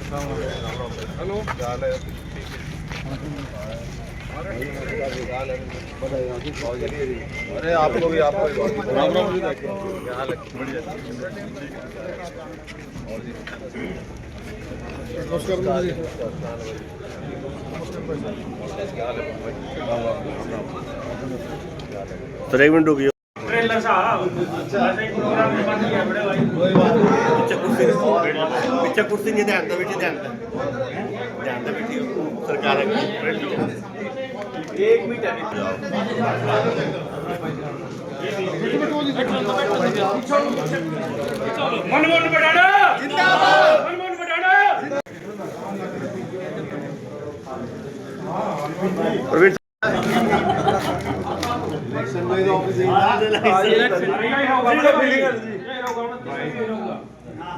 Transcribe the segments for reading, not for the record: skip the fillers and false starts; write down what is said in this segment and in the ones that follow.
Hello अरे आपको भी राम राम जी सर एक मिनट रुकिए। ट्रेलर सा प्रोग्राम में बन गया बड़े भाई पीछे कुर्सी नहीं ध्यान बैठी सरकार एक मीटर मनमोहन बटाना जिंदाबाद मनमोहन बटाना प्रवीण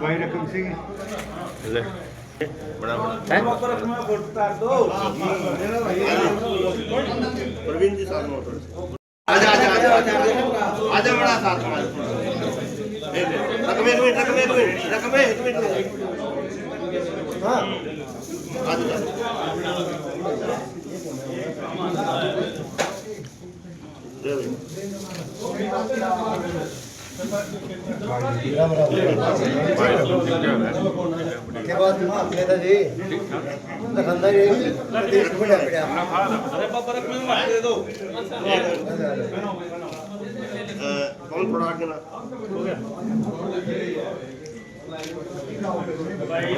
भाई रकम सिंह प्रवीण जी साथ में आजा आजा आजा आजा आजा बड़ा साथ में रकम एक मिनट हाँ आजा के बाद नेताजी दुकानदार ये देश में पड़ा अरे बाबा रख में दे दो कौन प्रोडक्ट के ना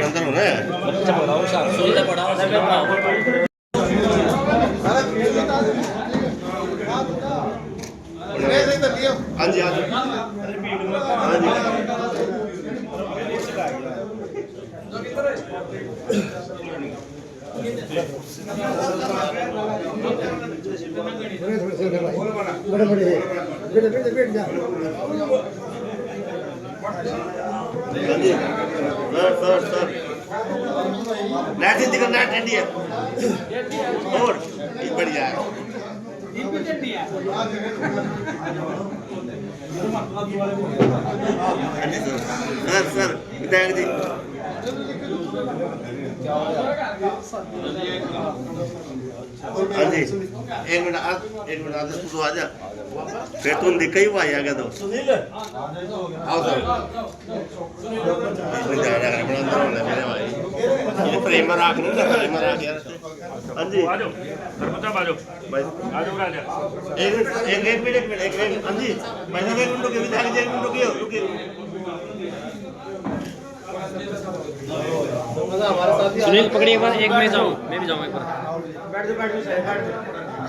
अंदर होना है बच्चा पढ़ाओ साहब सुविधा पढ़ाओ हाँ जी हाँ जी बड़े बड़े बैठ जा सर नेट हिंदी का नेट इंडिया और ये बढ़िया है सर विधायक जी हाँ जी एक मिनट आदर्श तू आ जा फिर तुम दिखा ही हुआ आएगा तो आओ सर बड़ा अंदर होना मेरे भाई ये फ्रेमर आख नहीं ना फ्रेमर आख यार हाँ जी आ जाओ सरपंच आ जाओ भाई आ जाओ राजा एक मिनट हाँ जी भाई साहब एक मिनट रुकिए विधायक जी एक मिनट रुकिए सुनील पकड़िए एक बार एक मैं जाऊँ मैं भी जाऊँ एक बार बैठ जा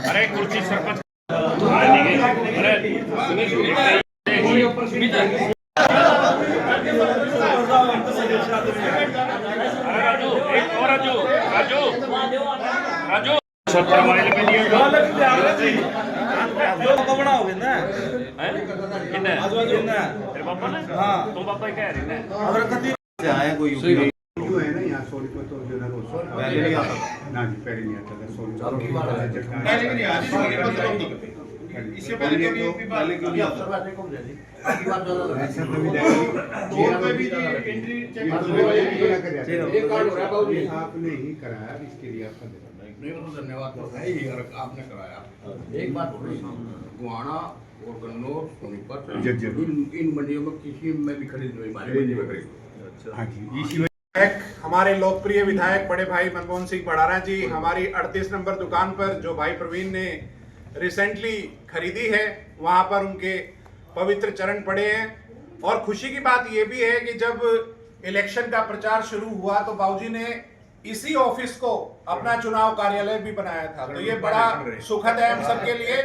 अरे कुर्सी सरपंच राजू एक और राजू 70 माइल पे लिए बनाओगे ना किन्ने तेरे पापा ने हाँ तुम पापा ही कह रहे हैं और कति से आया कोई जो है ना यहाँ सोनीपत और जो है पहले नहीं आता ना जी पहले नहीं आता था सोनीपत पहले नहीं आता इससे पहले क्यों नहीं आता ऐसा तो भी एंट्री चेक एक कार्ड हो रहा है बाबू आपने ही कराया इसके लिए आपका धन्यवाद तो है ही आपने कराया। एक बात गुआना और गन्नौर सोनीपत इन मंडियों में किसी में भी खरीद नहीं हमारे मंडी में खरीद। हाँ जी इसी हमारे लोकप्रिय विधायक बड़े भाई मनमोहन सिंह बड़ारा जी हमारी 38 नंबर दुकान पर जो भाई प्रवीण ने रिसेंटली खरीदी है वहां पर उनके पवित्र चरण पड़े हैं और खुशी की बात यह भी है कि जब इलेक्शन का प्रचार शुरू हुआ तो बाबूजी ने इसी ऑफिस को अपना चुनाव कार्यालय भी बनाया था तो ये बड़ा सुखद है हम सबके लिए।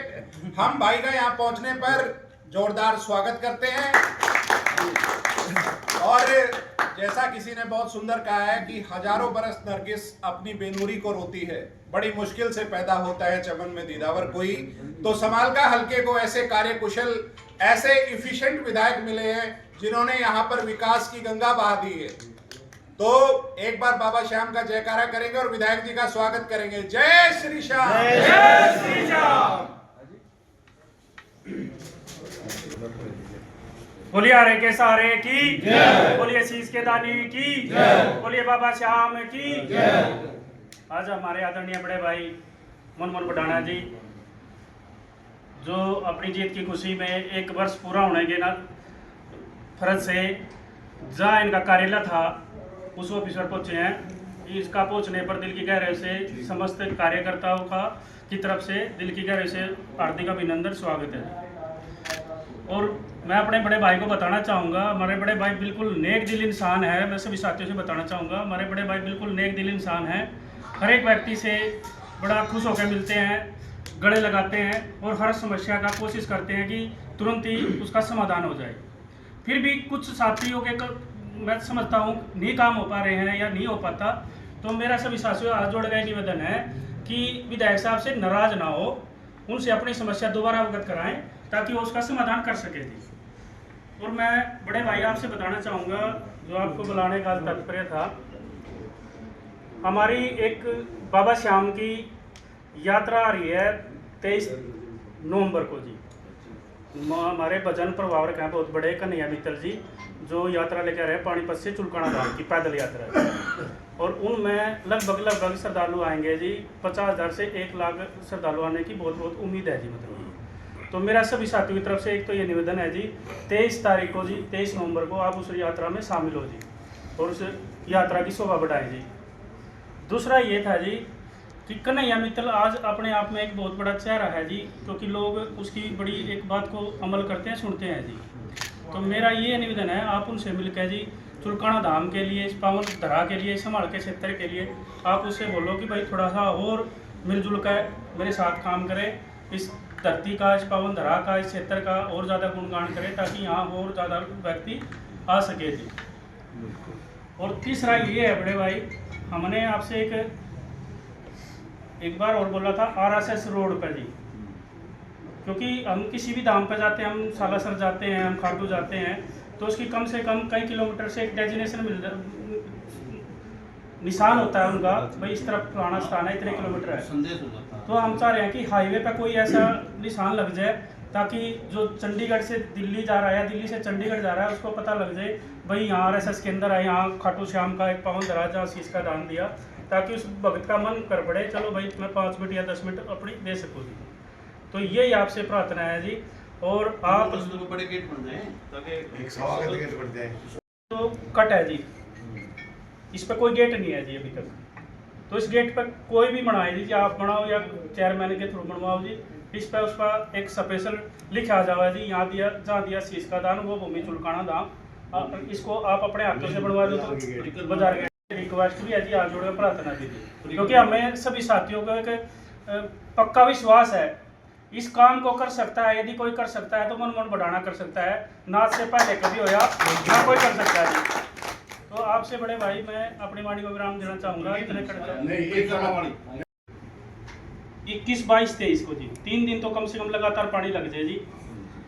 हम भाई का यहाँ पहुंचने पर जोरदार स्वागत करते हैं और जैसा किसी ने बहुत सुंदर कहा है कि हजारों बरस नरगिस अपनी बेनूरी को रोती है, बड़ी मुश्किल से पैदा होता है चमन में दीदावर कोई। तो समालका हल्के को ऐसे कार्यकुशल ऐसे इफिशिएंट विधायक मिले हैं जिन्होंने यहाँ पर विकास की गंगा बहा दी है। तो एक बार बाबा श्याम का जयकारा करेंगे और विधायक जी का स्वागत करेंगे। जय श्री श्याम, जय श्री श्याम। बोलिए हरे के सहारे की जय, बोलिए शीश के दानी की जय, बोलिए बाबा श्याम की जय। आज हमारे आदरणीय बड़े भाई मनमोहन बडाना जी जो अपनी जीत की खुशी में 1 वर्ष पूरा होने के ना फर्ज से जहाँ इनका कार्यालय था उस ऑफिस पर पहुँचे हैं। इसका पहुँचने पर दिल की गहराई से समस्त कार्यकर्ताओं का की तरफ से दिल की गहराई से हार्दिक अभिनंदन स्वागत है। और मैं अपने बड़े भाई को बताना चाहूँगा, हमारे बड़े भाई बिल्कुल नेक दिल इंसान है। मैं सभी साथियों से बताना चाहूँगा हमारे बड़े भाई बिल्कुल नेक दिल इंसान हैं। हर एक व्यक्ति से बड़ा खुश होकर मिलते हैं, गले लगाते हैं और हर समस्या का कोशिश करते हैं कि तुरंत ही उसका समाधान हो जाए। फिर भी कुछ साथियों के मैं समझता हूँ नहीं काम हो पा रहे हैं या नहीं हो पाता, तो मेरा सभी साथियों हाथ जोड़ गए निवेदन है कि विधायक साहब से नाराज ना हो, उनसे अपनी समस्या दोबारा अवगत कराएं ताकि वो उसका समाधान कर सके थी। और मैं बड़े भाई आपसे बताना चाहूँगा जो आपको बुलाने का तात्पर्य था, हमारी एक बाबा श्याम की यात्रा आ रही है 23 नवंबर को जी। हमारे भजन प्रभावक हैं बहुत बड़े कन्हैया मित्तल जी जो यात्रा लेकर आ रहे हैं पानीपत से चुलकाना धाम की पैदल यात्रा है। और उनमें लगभग श्रद्धालु आएंगे जी। 50,000 से 1 लाख श्रद्धालु आने की बहुत उम्मीद है जी। मतलब तो मेरा सभी साथियों की तरफ से एक तो ये निवेदन है जी 23 तारीख को जी 23 नवंबर को आप उस यात्रा में शामिल हो जी और उस यात्रा की शोभा बढ़ाएं जी। दूसरा ये था जी कि कन्हैया मित्तल आज अपने आप में एक बहुत बड़ा चेहरा है जी, क्योंकि लोग उसकी बड़ी एक बात को अमल करते हैं, सुनते हैं जी। तो मेरा ये निवेदन है आप उनसे मिलकर जी चुलकाना धाम के लिए, इस पावन धरा के लिए, संभाल के क्षेत्र के लिए आप उससे बोलो कि भाई थोड़ा सा और मिलजुल कर मेरे साथ काम करें, इस धरती का, इस पावन धरा का, इस क्षेत्र का और ज़्यादा गुणगान करें ताकि यहाँ और ज़्यादा व्यक्ति आ सके जी। और तीसरा ये है बड़े भाई, हमने आपसे एक बार और बोला था RSS रोड पर जी, क्योंकि हम किसी भी धाम पर जाते हैं, हम सालासर जाते हैं, हम खारदू जाते हैं, तो उसकी कम से कम कई किलोमीटर से एक डेजिनेशन निशान होता है उनका, भाई इस तरफ पुराना स्थान है, इतने किलोमीटर है। संदेश हो जाता है। तो हम चाह रहे हैं कि हाईवे पर कोई ऐसा निशान लग जाए ताकि जो चंडीगढ़ से दिल्ली जा रहा है या दिल्ली से चंडीगढ़ जा रहा है उसको पता लग जाए भाई यहाँ RSS के अंदर है, यहाँ खाटू श्याम का एक पावन धरा जहाँ शीश का दान दिया, ताकि उस भक्त का मन कर पड़े चलो भाई मैं 5 मिनट या 10 मिनट अपनी दे सकूँ जी। तो यही आपसे प्रार्थना है जी। और आप बड़े गेट बन जाए ताकि एक स्वागत गेट बन जाए। तो कट है जी, इस पर कोई गेट नहीं है जी अभी तक। तो इस गेट पर कोई भी बनाए जी, आप बनाओ या चेयरमैन के थ्रू बनवाओ जी, इस पर उस पर एक स्पेशल लिखा जावा जी यहाँ दिया जहाँ दिया शीश का दान वो भूमि चुलकाना धाम। इसको आप अपने हाथों से बनवा दो तो बाजार के रिक्वेस्ट भी है जी, हाथ जोड़कर प्रार्थना भी दी, क्योंकि हमें सभी साथियों को एक पक्का विश्वास है इस काम को कर सकता है। यदि कोई कर सकता है तो मनमोहन बडाना कर सकता है, नाच से पहले कभी होया ना कोई कर सकता है जी। तो आपसे बड़े भाई मैं अपनी वाणी को विराम देना चाहूँगा। इतने 21, 22, 23 को जी 3 दिन तो कम से कम लगातार पानी लग जाए जी,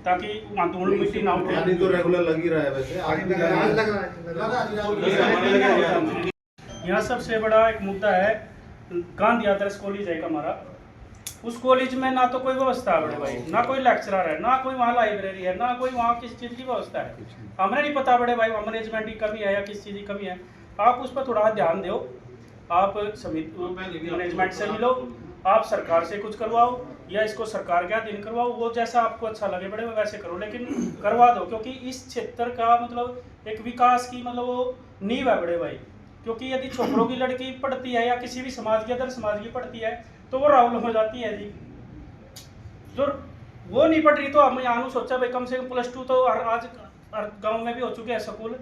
ताकि वहाँ धूल मिट्टी ना उठे। पानी तो रेगुलर लग ही रहा है वैसे, यहाँ सबसे बड़ा एक मुद्दा है गांधी आदर्श कॉलेज है हमारा। उस कॉलेज में ना तो कोई व्यवस्था है बड़े भाई, ना कोई लेक्चरर है, ना कोई वहाँ लाइब्रेरी है, ना कोई वहाँ किस चीज़ की व्यवस्था है। हमें नहीं पता बड़े भाई मैनेजमेंट की कमी है या किस चीज़ की कमी है। आप उस पर थोड़ा ध्यान दो, आप समिति मैनेजमेंट से मिलो, आप सरकार से कुछ करवाओ या इसको सरकार के अधीन करवाओ, वो जैसा आपको अच्छा लगे बड़े वैसे करो, लेकिन करवा दो, क्योंकि इस क्षेत्र का मतलब एक विकास की मतलब वो नींव है बड़े भाई। क्योंकि यदि छोकरों की लड़की पढ़ती है या किसी भी समाज की अदर समाज की पढ़ती है तो वो राहुल हो जाती है जी। जो वो नहीं पढ़ रही तो हम यहाँ सोचा भाई कम से कम +2 तो आज गांव में भी हो चुके हैं स्कूल।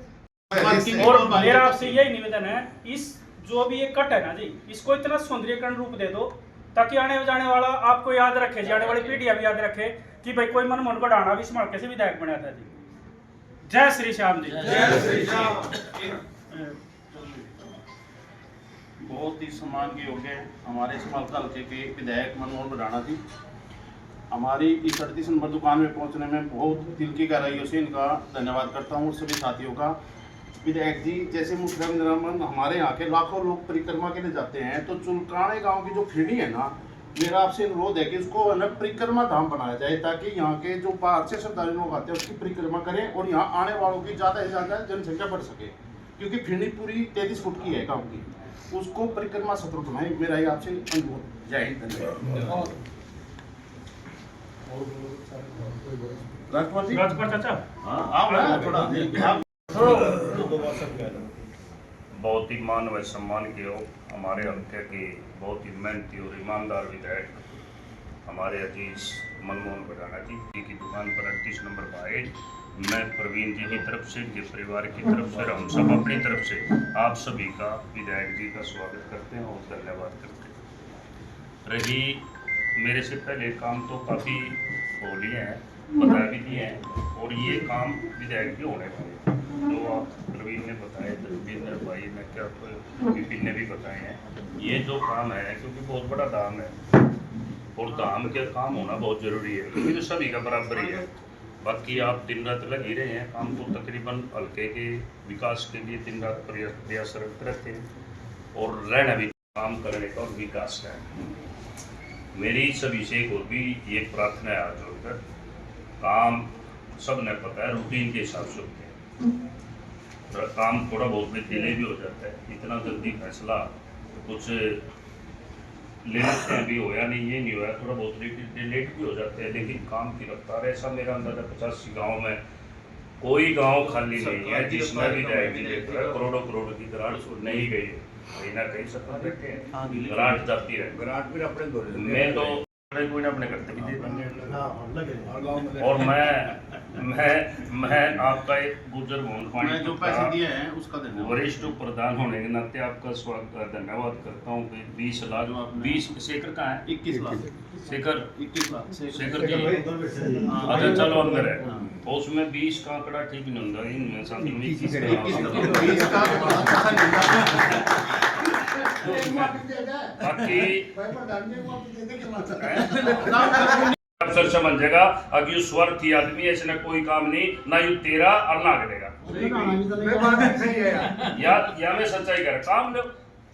और मेरा आपसे यही निवेदन है, इस जो भी ये कट है ना जी, इसको इतना सौंदर्यकरण रूप दे दो ताकि आने जाने वाला आपको याद रखे जी, आने वाली पीढ़ियां भी याद रखे कि भाई कोई मनमोहन बडाना भी स्मारक से विधायक बना था जी। जय श्री श्याम जी। जय श्री श्याम। बहुत ही सम्मान के योग्य हमारे स्मारक हल्के के विधायक मनमोहन बडाना जी, हमारी इस 38 नंबर दुकान में पहुंचने में बहुत दिल की गहराइयों से इनका धन्यवाद करता हूं। सभी साथियों का। विधायक जी जैसे मुख्यमंत्री हमारे यहाँ के लाखों लोग परिक्रमा के लिए जाते हैं, तो चुलकाने गांव की जो खिरनी है ना, मेरा आपसे अनुरोध है कि उसको है ना परिक्रमा धाम बनाया जाए, ताकि यहाँ के जो बाहर से श्रद्धालु लोग आते हैं उसकी परिक्रमा करें और यहाँ आने वालों की ज़्यादा से ज़्यादा जनसंख्या बढ़ सके, क्योंकि फिरनी पूरी 33 फुट की है गाँव की, उसको परिक्रमा सत्र बनाए। मेरा ये आपसे अनुरोध। जय हिंद, धन्यवाद। राष्ट्रपति राजपाल चाचा आप थोड़ा बहुत ही मान व सम्मान के हो हमारे हल्के के बहुत ही मेहनती और ईमानदार विधायक हमारे अजीज मनमोहन भडाना जी की दुकान पर 38 नंबर पर आए। मैं प्रवीण जी की तरफ से, इनके परिवार की तरफ से, हम सब अपनी तरफ से आप सभी का, विधायक जी का स्वागत करते हैं और धन्यवाद करते हैं। रही मेरे से पहले काम तो काफ़ी हो लिए हैं, बता भी दिए हैं, और ये काम विधायक भी होने वाले जो आप प्रवीण ने बताए, धर्मेंद्र भाई ने क्या विपिन ने भी बताए हैं। ये जो काम है, क्योंकि बहुत बड़ा धाम है और धाम के काम होना बहुत ज़रूरी है, क्योंकि तो सभी का बराबर ही है। बाकी आप दिन रात लग ही रहे हैं काम को, तकरीबन हल्के के विकास के लिए दिन रात प्रयासरत रहते हैं और रहना भी काम करने का और विकास का है। मेरी सभी से एक और भी ये प्रार्थना है आज होकर, काम सब ने पता है रूटीन के हिसाब से होते हैं, काम थोड़ा बहुत भी डिले भी हो जाता है, इतना जल्दी फैसला कुछ ले लेते हैं, भी होया नहीं, ये नहीं होया, थोड़ा बहुत लेट भी हो जाते हैं, लेकिन काम की रफ्तार ऐसा मेरा अंदाजा 85 गाँव में कोई गांव खाली नहीं है जिसमें भी करोड़ों करोड़ की ग्रांट नहीं गई है, कहीं ना कहीं सपना बैठे हैं, ग्रांट जाती है, ग्रांट भी अपने दो मैं तो कोई ना अपने करते भी दे देंगे। और मैं आपका एक गुजर मैं जो पैसे दिए हैं उसका धन्यवाद। वरिष्ठ प्रधान होने के नाते आपका स्वागत धन्यवाद करता हूँ कि 20 लाख 20 शेखर कहाँ है, 21 लाख शेखर 21 लाख शेखर जी, अच्छा चलो अंदर है, तो उसमें 20 का आंकड़ा ठीक नहीं होता, इनमें साथ में 21 बाकी अफसर समझ जाएगा। अब यू स्वार्थी आदमी है, इसने कोई काम नहीं, ना यू तेरा और ना करेगा, या मैं सच्चाई कर काम लो।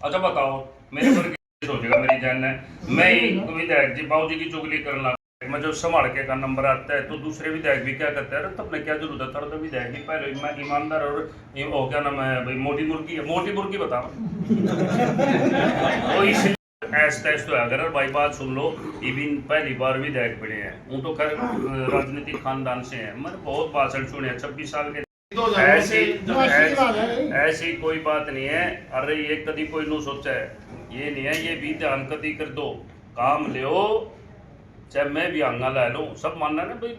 अच्छा बताओ मेरे पर सोचेगा मेरी जान है, मैं ही विधायक जी बाबू जी की चुगली करना, मैं जो संभाल के का नंबर आता है तो दूसरे विधायक भी क्या करते हैं, तब ने क्या जरूरत है, तो विधायक जी पहले मैं ईमानदार और वो क्या नाम है भाई, मोटी मुर्गी बताओ तो इसलिए ऐसा तो अगर भाई बात सुन लो, इवन पहली बार विधायक बने हैं, वो तो खैर राजनीतिक खानदान से हैं, मैंने बहुत भाषण सुने 26 साल के, ऐसी कोई बात नहीं है। अरे ये कभी कोई नहीं सोचा है, ये नहीं है, ये भी ध्यान कभी कर दो, काम ले चाहे मैं भी आंगा ला लूँ, सब मानना ना भाई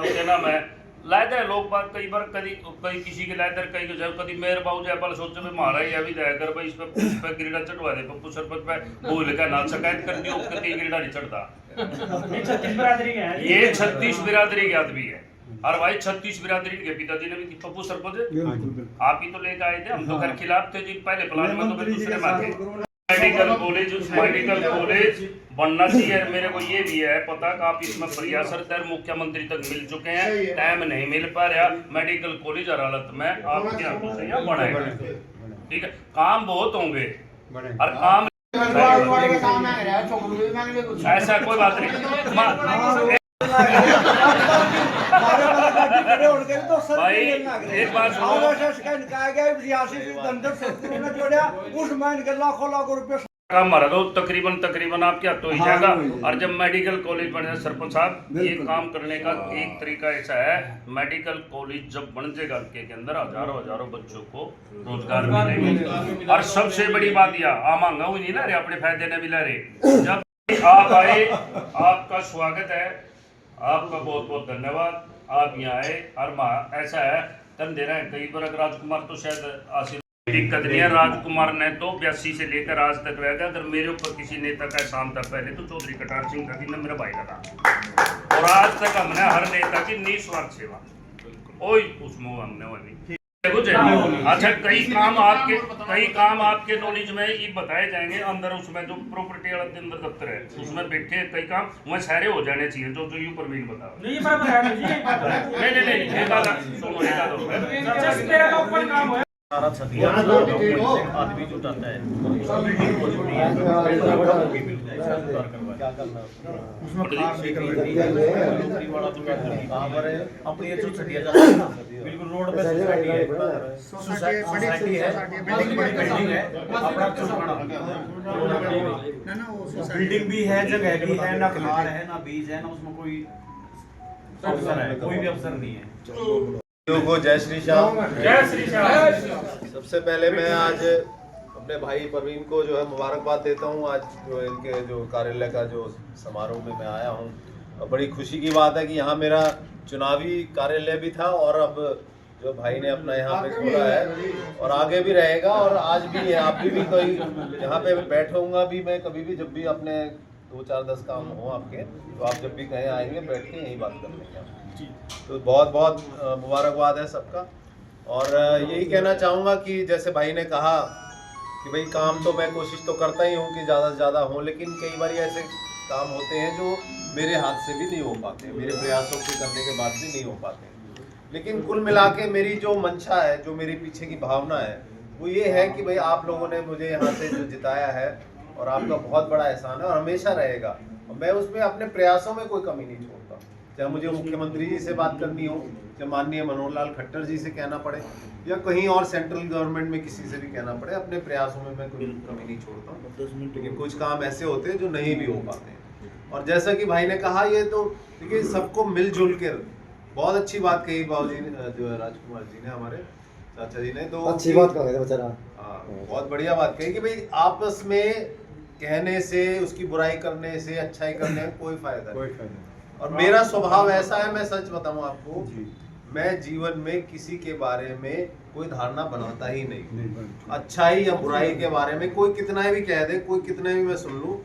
क्या नाम है, लायदर लोग बात कई बार कई किसी के लायदर कई कभी मेरे बाबू जयपाल सोचे भाई मारा या भी दया कर भाई इस पे गिरडा चढ़वा दे, पप्पू सरपंच पे बोल का ना शिकायत कर दी, उसका कहीं गिरडा नहीं चढ़ता। ये 36 बिरादरी के आदमी है, और भाई 36 बिरादरी के पिताजी ने भी, पप्पू सरपंच आप ही तो लेकर आए थे, हम तो घर खिलाफ थे जी, पहले प्लान में तो दूसरे में थे। मेडिकल कॉलेज बनना चाहिए, मेरे को ये भी है पता कि आप इसमें प्रयासरत है, मुख्यमंत्री तक मिल चुके हैं, टाइम नहीं मिल पा रहा, मेडिकल कॉलेज हर हालत में आपके हाथों से यहाँ बनाएगा, ठीक है, काम बहुत होंगे और काम ऐसा कोई बात नहीं भाई, एक बात काम मारा तो तकरीबन आपके हाथों ही जाएगा। और जब मेडिकल कॉलेज बने, सरपंच साहब ये काम करने का एक तरीका ऐसा है, मेडिकल कॉलेज जब बन जाएगा के अंदर हजारों बच्चों को रोजगार मिलेगा। और सबसे बड़ी बात यह मांगा हुई नहीं ला रहे, अपने फायदे ने भी ला रहे, जब आप आए आपका स्वागत है, आपका बहुत बहुत धन्यवाद, आप यहाँ आए। और ऐसा है तन दे रहे हैं कई बार, राजकुमार तो शायद आशीर्वाद दिक्कत नहीं है, राजकुमार ने तो 82 से लेकर आज तक रह गया, अगर मेरे ऊपर किसी नेता का एहसान था पहले तो चौधरी कटार सिंह था, मेरा भाई का था, और आज तक हमने हर नेता की निस्वार्थ सेवा उसमें हमने वही अच्छा कई काम आपके नॉलेज में ये बताए जाएंगे, अंदर उसमें जो प्रॉपर्टी वाला अंदर दफ्तर है उसमें बैठे कई काम वह सारे हो जाने चाहिए, जो यू प्रवीण बता नहीं सारा छतिया आदमी जुटाता है अपनी जो छतिया जाता है बिल्कुल रोड पे सोसाइटी है बिल्डिंग है अपना बिल्डिंग भी है, जगह भी है, ना खार है, ना बीज है, ना उसमें कोई अफसर है, कोई भी अफसर नहीं है। को जय श्री श्याम। जय श्री श्याम। सबसे पहले मैं आज अपने भाई परवीन को जो है मुबारकबाद देता हूँ। आज जो इनके जो कार्यालय का जो समारोह में मैं आया हूँ, और बड़ी खुशी की बात है कि यहाँ मेरा चुनावी कार्यालय भी था और अब जो भाई ने अपना यहाँ पे खोला है और आगे भी रहेगा। और आज भी आप भी कोई यहाँ पे बैठूंगा भी मैं कभी भी, जब भी अपने 2-4-10 काम हो आपके, तो आप जब भी कहीं आएंगे बैठ के यहीं बात कर लेंगे। तो बहुत बहुत मुबारकबाद है सबका। और यही कहना चाहूँगा कि जैसे भाई ने कहा कि भाई काम तो मैं कोशिश तो करता ही हूँ कि ज़्यादा से ज़्यादा हो, लेकिन कई बार ऐसे काम होते हैं जो मेरे हाथ से भी नहीं हो पाते, मेरे प्रयासों के करने के बाद भी नहीं हो पाते। लेकिन कुल मिला के मेरी जो मंशा है, जो मेरी पीछे की भावना है, वो ये है कि भाई आप लोगों ने मुझे यहाँ से जो जिताया है और आपका बहुत बड़ा एहसान है और हमेशा रहेगा। और मैं उसमें अपने प्रयासों में कोई कमी नहीं छोड़ता, चाहे मुझे मुख्यमंत्री जी से बात करनी हो, चाहे माननीय मनोहर लाल खट्टर जी से कहना पड़े, या कहीं और सेंट्रल गवर्नमेंट में किसी से भी कहना पड़े, अपने प्रयासों में मैं कोई कमी नहीं छोड़ता हूँ। लेकिन कुछ काम ऐसे होते हैं जो नहीं भी हो पाते हैं। और जैसा कि भाई ने कहा, ये तो देखिए सबको मिलजुल कर, बहुत अच्छी बात कही बाबूजी ने, जो है राजकुमार जी ने, हमारे चाचा जी ने, तो अच्छी बात कहा बेचारा। हाँ, बहुत बढ़िया बात कही कि भाई आपस में कहने से, उसकी बुराई करने से, अच्छाई करने में कोई फायदा नहीं। और मेरा स्वभाव ऐसा है, मैं सच बताऊं आपको, मैं जीवन में किसी के बारे में कोई धारणा बनाता ही नहीं। अच्छाई या बुराई के बारे में कोई कितना भी कह दे, कोई कितना भी मैं सुन लूं,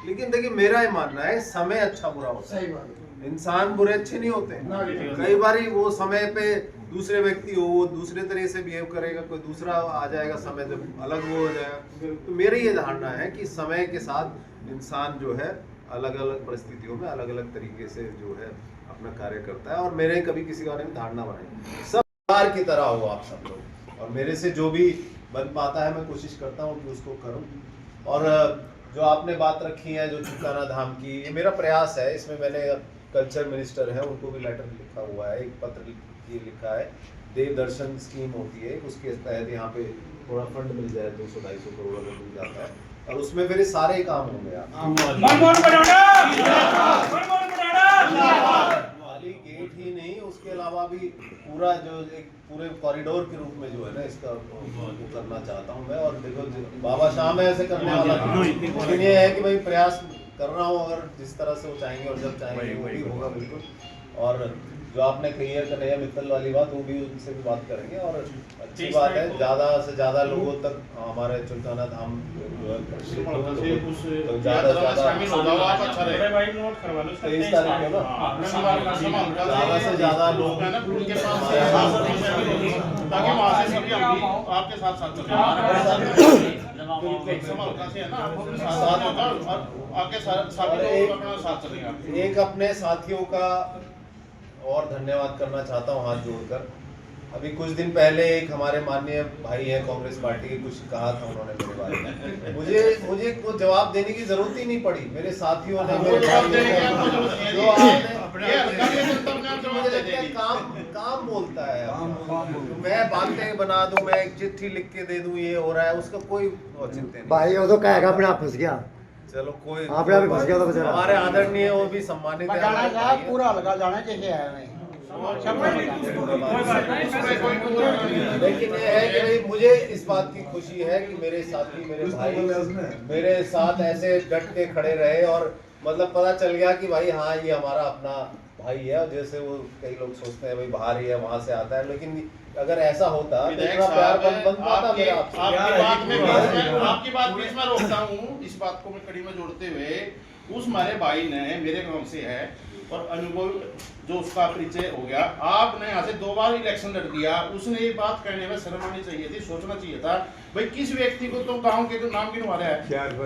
लेकिन देखिए मेरा ये मानना है समय अच्छा बुरा होता है, इंसान बुरे अच्छे नहीं होते। कई बार वो समय पे दूसरे व्यक्ति हो, वो दूसरे तरह से बिहेव करेगा, कोई दूसरा आ जाएगा समय जब अलग वो हो जाएगा। तो मेरी ये धारणा है कि समय के साथ इंसान जो है अलग अलग परिस्थितियों में अलग अलग तरीके से जो है अपना कार्य करता है। और मेरे कभी किसी के बारे में धारणा बनाई, सब परिवार की तरह हो आप सब लोग, और मेरे से जो भी बन पाता है मैं कोशिश करता हूँ कि उसको करूँ। और जो आपने बात रखी है जो चुकाना धाम की, ये मेरा प्रयास है। इसमें मैंने कल्चर मिनिस्टर है, उनको भी लेटर लिखा हुआ है, एक पत्र ये लिखा है, देव दर्शन स्कीम होती है, उसके तहत यहाँ पे थोड़ा फंड मिल जाए, 200-250 करोड़ अगर मिल जाता है, और उसमें फिर सारे काम होंगे। वाली गेट ही नहीं, उसके अलावा भी पूरा जो एक पूरे कॉरिडोर के रूप में जो है ना, इसका वो करना चाहता हूँ मैं। और देखो बाबा शाम है ऐसे करने वाला, लेकिन ये है कि भाई प्रयास कर रहा हूँ, अगर जिस तरह से वो चाहेंगे और जब चाहेंगे वो भी होगा बिल्कुल। और जो आपने कही है कन्हैया मित्तल वाली बात, वो भी उनसे भी बात करेंगे। और अच्छी बात है, ज़्यादा से ज़्यादा लोगों तक हमारे चुलकाना धाम जो है ज़्यादा से ज़्यादा 23 तारीख को ना, ज़्यादा से ज़्यादा लोग आपके साथ साथ एक अपने साथियों का और धन्यवाद करना चाहता हूँ हाथ जोड़कर। अभी कुछ दिन पहले एक हमारे माननीय भाई है कांग्रेस पार्टी के, कुछ कहा था उन्होंने मेरे बारे में, मुझे कोई जवाब देने की जरूरत ही नहीं पड़ी। मेरे साथियों ने काम बोलता है, मैं बातें बना दूं, मैं एक चिट्ठी लिख के दे दूं, ये हो रहा है, उसका कोई औचित्य नहीं। भाई वो तो कहेगा अपने आप फंस गया, चलो कोई आप भी फंस गया तो बेचारा। हमारे आदरणीय वो भी सम्मानित है, पूरा लगा जाना कैसे है। लेकिन ये है कि भाई मुझे इस बात की खुशी है कि मेरे साथी, मेरे भाई मेरे साथ ऐसे डट के खड़े रहे, और मतलब पता चल गया कि भाई हाँ ये हमारा अपना भाई है। और जैसे वो कई लोग सोचते हैं भाई बाहर ही है, वहाँ से आता है, लेकिन अगर ऐसा होता तो इतना प्यार बन पाता मेरा आपसे। आपकी बात बीच में रोकता हूँ, इस बात को मैं कड़ी में जोड़ते हुए, उस हमारे भाई ने मेरे गांव से है और अनुभव जो उसका परिचय हो गया, आपने यहाँ से 2 बार इलेक्शन लड़ दिया, उसने ये बात कहने में शर्म आनी चाहिए थी, सोचना चाहिए था भाई किस व्यक्ति को तो गाँव के नाम गिनवा रहा है,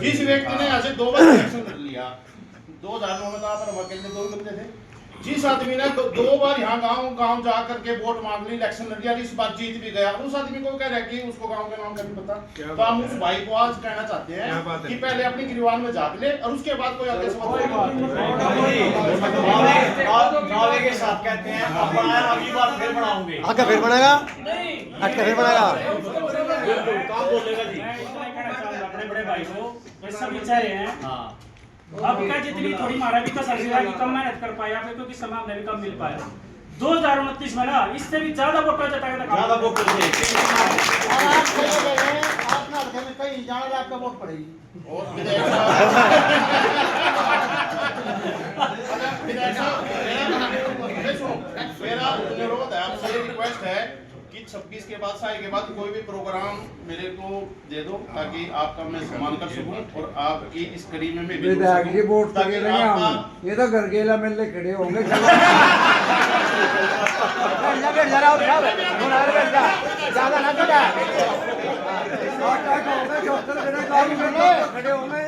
जिस व्यक्ति ने यहाँ से 2 बार इलेक्शन लड़ लिया। 2009 में तो आप वकील ने 2 बंदे थे, जिस आदमी ने 2 बार यहाँ गांव जा करके वोट मांग ली, इलेक्शन लड़ लिया, इस बार जीत भी गया, उस आदमी को कह रहा है कि उसको गांव के नाम का नहीं पता। तो हम उस भाई को आज कहना चाहते हैं कि पहले अपनी गिरवान में झाँक ले और उसके बाद कोई आगे दावे के साथ कहते हैं अब बनाया, अगली बार फिर बनाऊंगे। आगे फिर बनेगा, आगे फिर बनेगा। मैं इतना ही कहना चाहूंगा अपने बड़े भाई को, ये सब विचारे हैं। अब क्या जितनी थोड़ी मारा भी तो सरसेगा कि कम मेहनत कर पाया फिर, क्योंकि समय हमने भी कम मिल पाया। 2029 में ना इससे भी ज्यादा वोट ज्यादा वोट कहीं जाना आपका वोट पड़ेगी। और मेरा अनुरोध है आपसे, रिक्वेस्ट है कि 26 के बाद साल के बाद कोई भी प्रोग्राम मेरे को दे दो ताकि आपका मैं सम्मान कर सकूं और आपकी इस कड़ी में मैं भी वोट ताकि आपका ये तो घर गेला मिलने खड़े होंगे। ज्यादा ना खड़ा खड़े होंगे